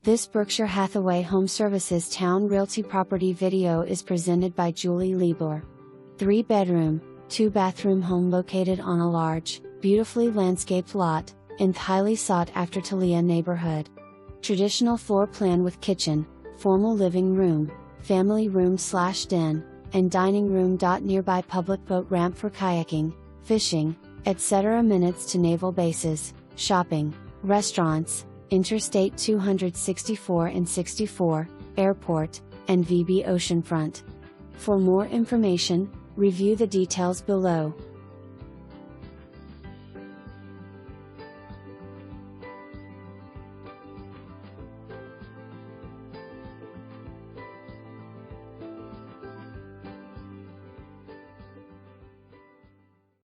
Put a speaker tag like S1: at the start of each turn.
S1: This Berkshire Hathaway HomeServices Towne Realty property video is presented by Julie.Liebler. 3-bedroom, 2-bathroom home located on a large, beautifully landscaped lot, in the highly sought-after Thalia Neighborhood. Traditional floor plan with kitchen, formal living room, family room/den, and dining room. Nearby public boat ramp for kayaking, fishing, etc. Minutes to naval bases, shopping, restaurants, Interstate 264 and 64, airport, and VB Oceanfront. For more information, review the details below.